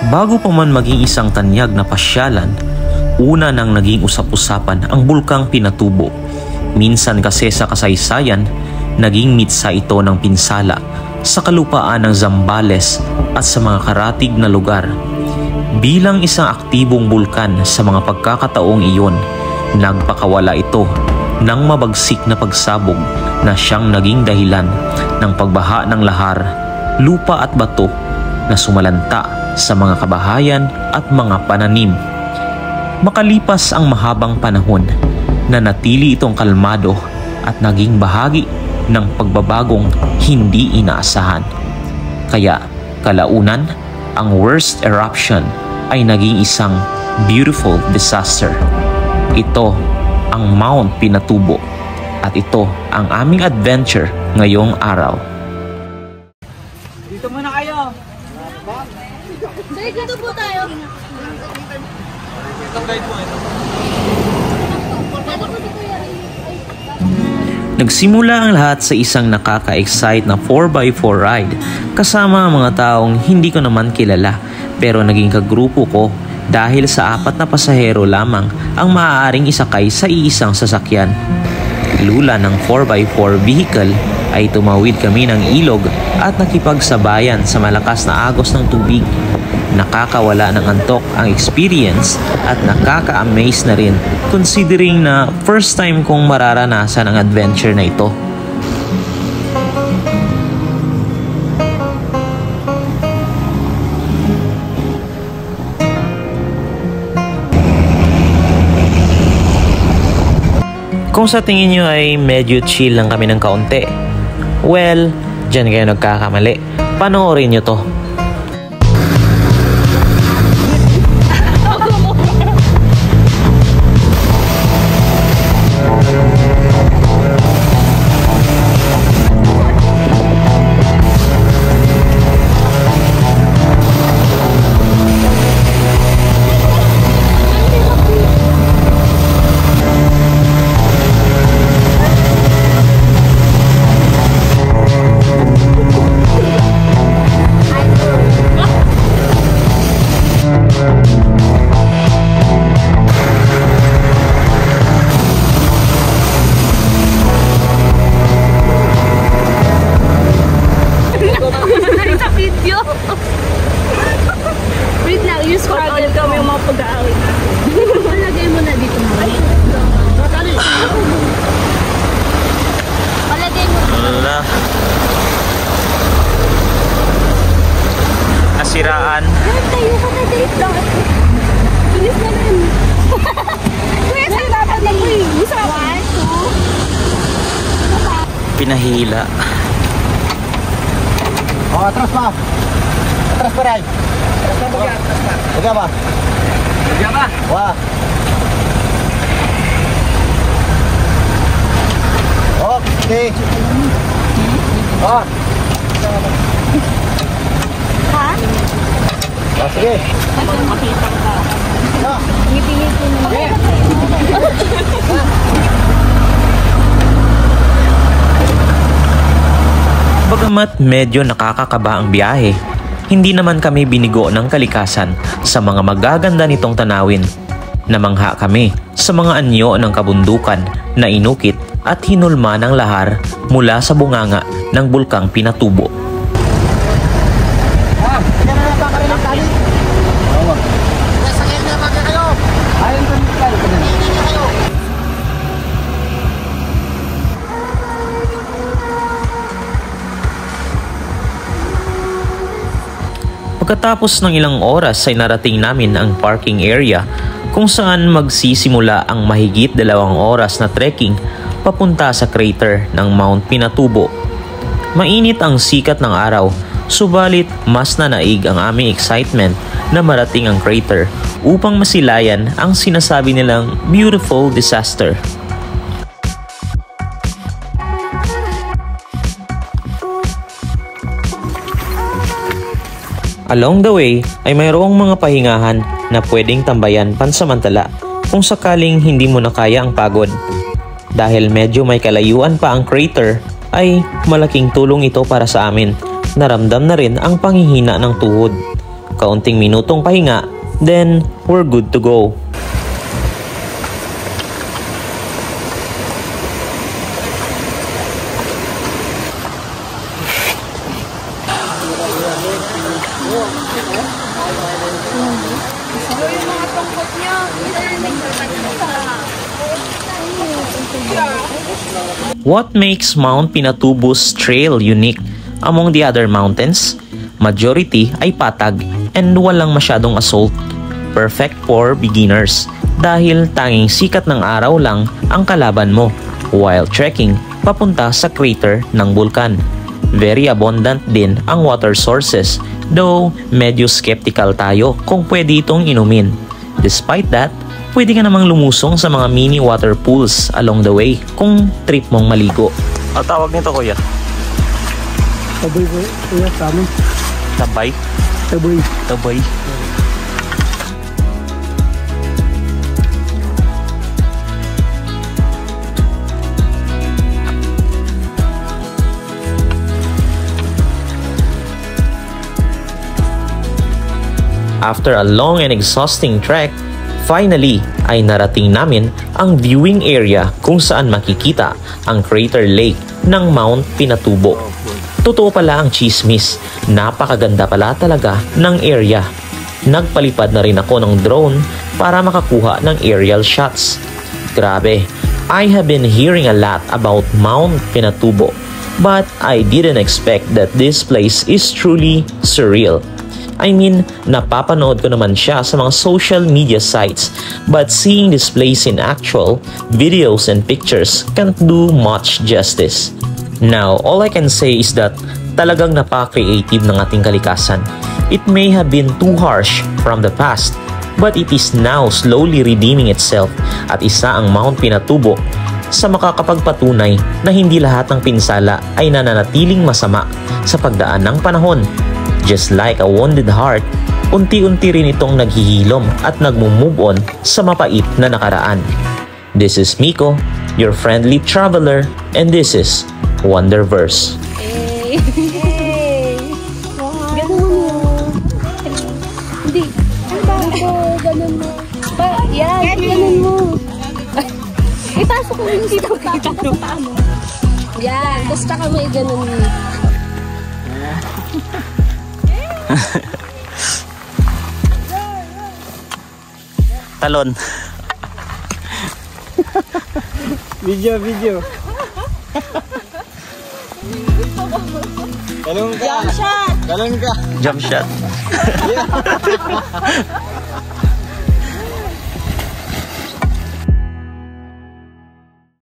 Bago pa man maging isang tanyag na pasyalan, una nang naging usap-usapan ang bulkang Pinatubo. Minsan kasi sa kasaysayan, naging mitsa ito ng pinsala sa kalupaan ng Zambales at sa mga karatig na lugar. Bilang isang aktibong bulkan sa mga pagkakataong iyon, nagpakawala ito ng mabagsik na pagsabog na siyang naging dahilan ng pagbaha ng lahar, lupa at bato na sumalanta sa mga kabahayan at mga pananim. Makalipas ang mahabang panahon, nanatili itong kalmado at naging bahagi ng pagbabagong hindi inaasahan. Kaya kalaunan, ang worst eruption ay naging isang beautiful disaster. Ito ang Mount Pinatubo at ito ang aming adventure ngayong araw. Dito muna kayo. Sir, dito po tayo. Itong guide mo ito. Nagsimula ang lahat sa isang nakaka-excite na 4x4 ride kasama ang mga taong hindi ko naman kilala, pero naging kagrupo ko dahil sa 4 na pasahero lamang ang maaaring isakay sa iisang sasakyan. Lula ng 4x4 vehicle ay tumawid kami ng ilog at nakipagsabayan sa malakas na agos ng tubig. Nakakawala ng antok ang experience at nakaka-amaze na rin considering na first time kong mararanasan ang adventure na ito. Kung sa tingin nyo ay medyo chill lang kami ng kaunti, well, dyan kayo nagkakamali. Panoorin nyo to. Wait lang, use for all kami yung mga pag-aawit. Palagay mo na dito mo. Palagay mo. Wala. Nasiraan. Tayo ka na date lang. Bilis na rin. Kuya, saan dapat na po yung isa? 1, 2. Pinahila. Oh, atras pa. Atras pa rin. Atras pa ba? Atras pa. Higa ba? Wah. Okay. Oh. Ha? Oh, sige. Makita ko pa. Oh. Ngipingin ko mo. Bagamat medyo nakakakaba ang biyahe, hindi naman kami binigo ng kalikasan sa mga magaganda nitong tanawin. Namangha kami sa mga anyo ng kabundukan na inukit at hinulma ng lahar mula sa bunganga ng bulkang Pinatubo. Ah, sige na lang pa rin ang tali. Oo. Sakay na pa kayo. Ayun ko nito kayo. Pagkatapos ng ilang oras ay narating namin ang parking area kung saan magsisimula ang mahigit 2 oras na trekking papunta sa crater ng Mount Pinatubo. Mainit ang sikat ng araw, subalit mas nanaig ang aming excitement na marating ang crater upang masilayan ang sinasabi nilang beautiful disaster. Along the way ay mayroong mga pahingahan na pwedeng tambayan pansamantala kung sakaling hindi mo na kaya ang pagod. Dahil medyo may kalayuan pa ang crater ay malaking tulong ito para sa amin. Naramdam na rin ang panghihina ng tuhod. kaunting minutong pahinga, then we're good to go. Yung mga tungkot niya. What makes Mount Pinatubo's trail unique among the other mountains? Majority ay patag and walang masyadong assault. Perfect for beginners dahil tanging sikat ng araw lang ang kalaban mo while trekking papunta sa crater ng bulkan. Very abundant din ang water sources, though medyo skeptical tayo kung pwede itong inumin. Despite that, pwede ka namang lumusong sa mga mini water pools along the way kung trip mong maligo. Ang tawag nito, kuya? Taboy po, kuya, sa amin. Tabay? Taboy. Tabay. After a long and exhausting trek, finally ay narating namin ang viewing area kung saan makikita ang crater lake ng Mount Pinatubo. Totoo pala ang chismis, napakaganda pala talaga ng area. Nagpalipad na rin ako ng drone para makakuha ng aerial shots. Grabe, I have been hearing a lot about Mount Pinatubo, but I didn't expect that this place is truly surreal. I mean, napapanood ko naman siya sa mga social media sites, but seeing this place in actual videos and pictures can't do much justice. Now, all I can say is that talagang napaka-creative ng ating kalikasan. It may have been too harsh from the past, but it is now slowly redeeming itself at isa ang Mount Pinatubo sa makakapagpatunay na hindi lahat ng pinsala ay nananatiling masama sa pagdaan ng panahon. Just like a wounded heart, unti-unti rin itong naghihilom at nagmo-move on sa mapait na nakaraan. This is Miko, your friendly traveler, and this is Wonderverse. Hey! Hey! Ganun mo. Hindi. Ang bago. Ganun mo. Yan. Ganun mo. Ipasok mo yung dito. Ipasok mo pa mo. Yan. Tapos tsaka mo i-ganun mo. Talon. Video. Talon ka. Jump shot. Talon ka. Jump shot.